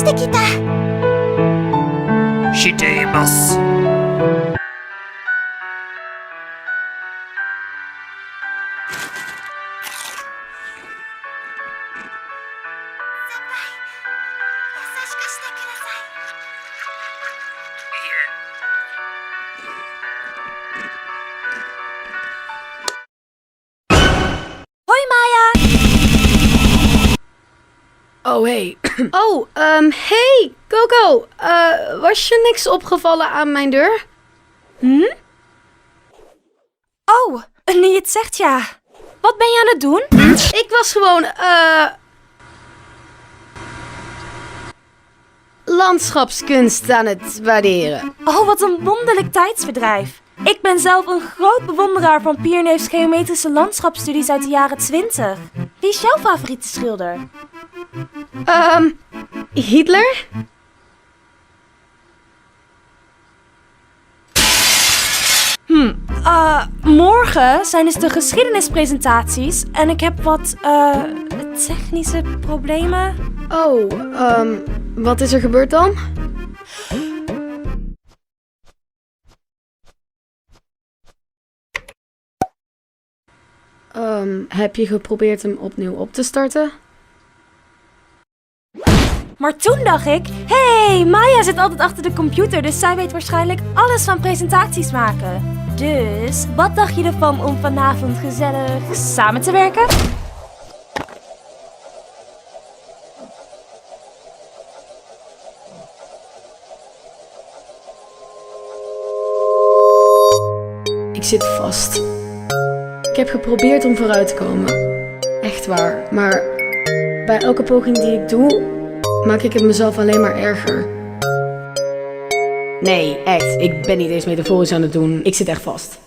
してきた。しています。Hoi Maya! Oh, hey. Hey, Coco. Was je niks opgevallen aan mijn deur? Oh, nu je het zegt, ja. Wat ben je aan het doen? Ik was gewoon, landschapskunst aan het waarderen. Oh, wat een wonderlijk tijdsverdrijf. Ik ben zelf een groot bewonderaar van Pierneefs geometrische landschapsstudies uit de jaren 20. Wie is jouw favoriete schilder? Hitler? Morgen zijn dus de geschiedenispresentaties en ik heb wat, technische problemen. Oh, wat is er gebeurd dan? Heb je geprobeerd hem opnieuw op te starten? Maar toen dacht ik, hey, Maya zit altijd achter de computer, dus zij weet waarschijnlijk alles van presentaties maken. Dus, wat dacht je ervan om vanavond gezellig samen te werken? Ik zit vast. Ik heb geprobeerd om vooruit te komen. Echt waar. Maar bij elke poging die ik doe, maak ik het mezelf alleen maar erger. Nee, echt. Ik ben niet eens metaforisch aan het doen. Ik zit echt vast.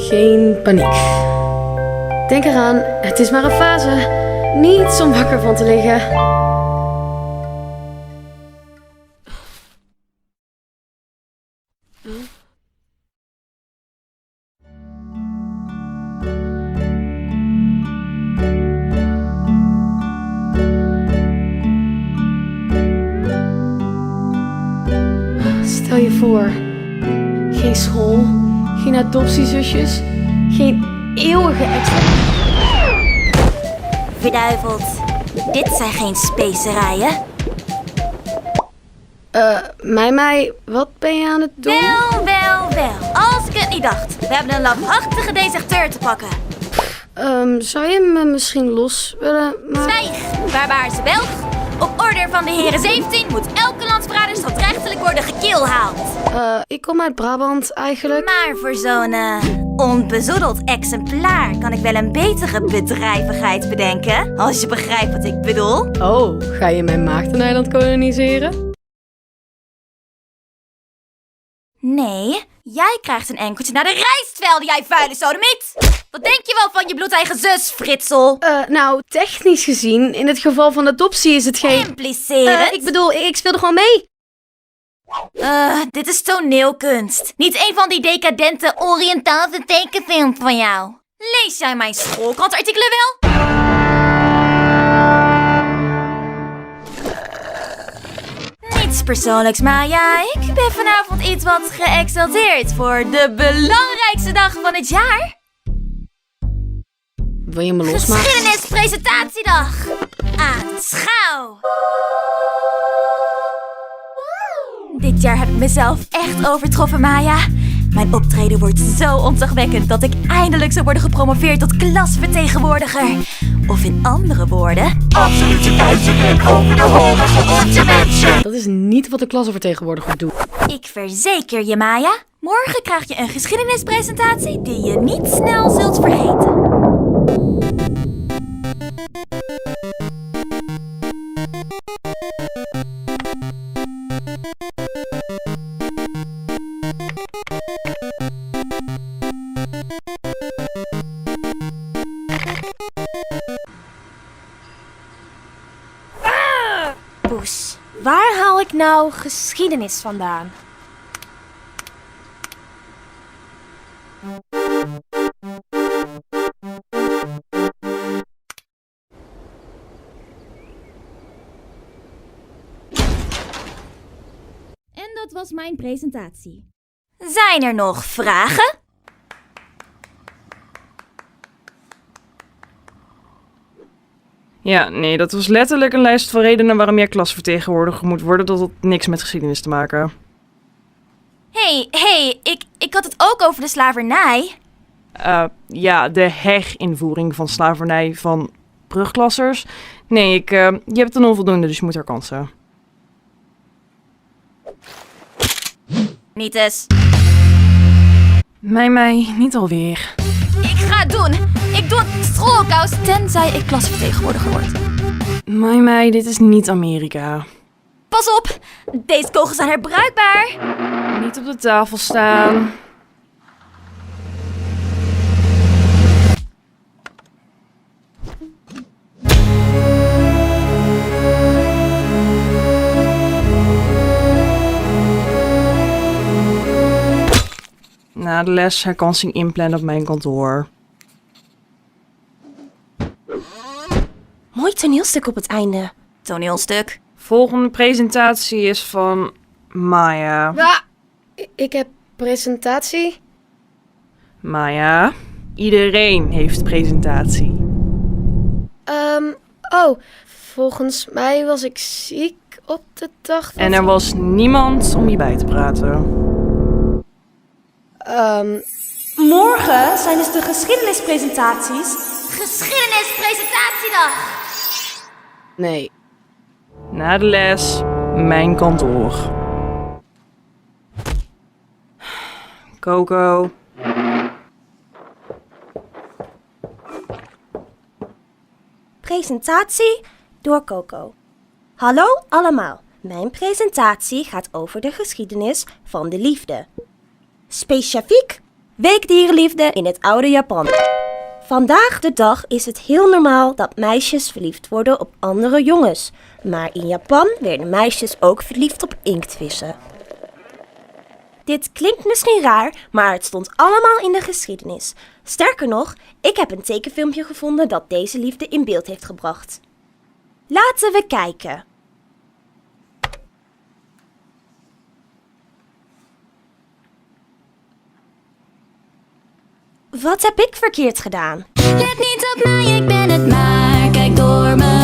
Geen paniek. Denk eraan, het is maar een fase. Niets om wakker van te liggen. Stel je voor, geen school, geen adoptiezusjes, geen eeuwige extra... Verduiveld, dit zijn geen specerijen. Mij, wat ben je aan het doen? Wel. Als ik het niet dacht. We hebben een lafhartige deserteur te pakken. Zou je me misschien los willen maken? Zwijg, barbaarse Belg. Op order van de heren 17 moet elke landsverrader strafrechtelijk worden gekillhaald. Ik kom uit Brabant eigenlijk. Maar voor zo'n onbezoedeld exemplaar kan ik wel een betere bedrijvigheid bedenken. Als je begrijpt wat ik bedoel. Oh, ga je mijn Maagdeneiland koloniseren? Nee, jij krijgt een enkeltje naar de rijstvelden, jij vuile sodomiet! Wat denk je wel van je bloedeigen zus, Fritsel? Nou, technisch gezien, in het geval van adoptie is het geen... Implicerend? Ik bedoel, ik speelde gewoon mee. Dit is toneelkunst. Niet een van die decadente Oriëntaalse tekenfilms van jou. Lees jij mijn schoolkrantartikelen wel? Niets persoonlijks, Maya. Ik ben vanavond iets wat geëxalteerd voor de belangrijkste dag van het jaar. Wil je me losmaken? Geschiedenispresentatiedag. Aanschouw. Dit jaar heb ik mezelf echt overtroffen, Maya. Mijn optreden wordt zo ontzagwekkend dat ik eindelijk zou worden gepromoveerd tot klasvertegenwoordiger. Of in andere woorden... Absolute duizenden over de horen van onze mensen. Dat is niet wat de klasvertegenwoordiger doet. Ik verzeker je, Maya. Morgen krijg je een geschiedenispresentatie die je niet snel zult vergeten. nou geschiedenis vandaan? En dat was mijn presentatie. Zijn er nog vragen? Ja, nee, dat was letterlijk een lijst van redenen waarom jij klasvertegenwoordiger moet worden. Dat had niks met geschiedenis te maken. Hey, ik had het ook over de slavernij. Ja, de herinvoering van slavernij van brugklassers. Nee, je hebt een onvoldoende, dus je moet herkansen. Niet eens. Mij, niet alweer. Ik ga het doen. Ik doe het schoolkous, tenzij ik klasvertegenwoordiger word. Mij, dit is niet Amerika. Pas op, deze kogels zijn herbruikbaar. Niet op de tafel staan. Na de les herkansing inplannen op mijn kantoor. Mooi toneelstuk op het einde. Toneelstuk. Volgende presentatie is van Maya. Ik heb presentatie. Maya, iedereen heeft presentatie. Volgens mij was ik ziek op de dag dat... En er was niemand om je bij te praten. Morgen zijn dus de geschiedenispresentaties. Geschiedenispresentatiedag. Nee. Na de les, mijn kantoor. Coco. Presentatie door Coco. Hallo allemaal, mijn presentatie gaat over de geschiedenis van de liefde. Specifiek weekdierenliefde in het oude Japan. Vandaag de dag is het heel normaal dat meisjes verliefd worden op andere jongens. Maar in Japan werden meisjes ook verliefd op inktvissen. Dit klinkt misschien raar, maar het stond allemaal in de geschiedenis. Sterker nog, ik heb een tekenfilmpje gevonden dat deze liefde in beeld heeft gebracht. Laten we kijken. Wat heb ik verkeerd gedaan? Let niet op mij, ik ben het maar. Kijk door me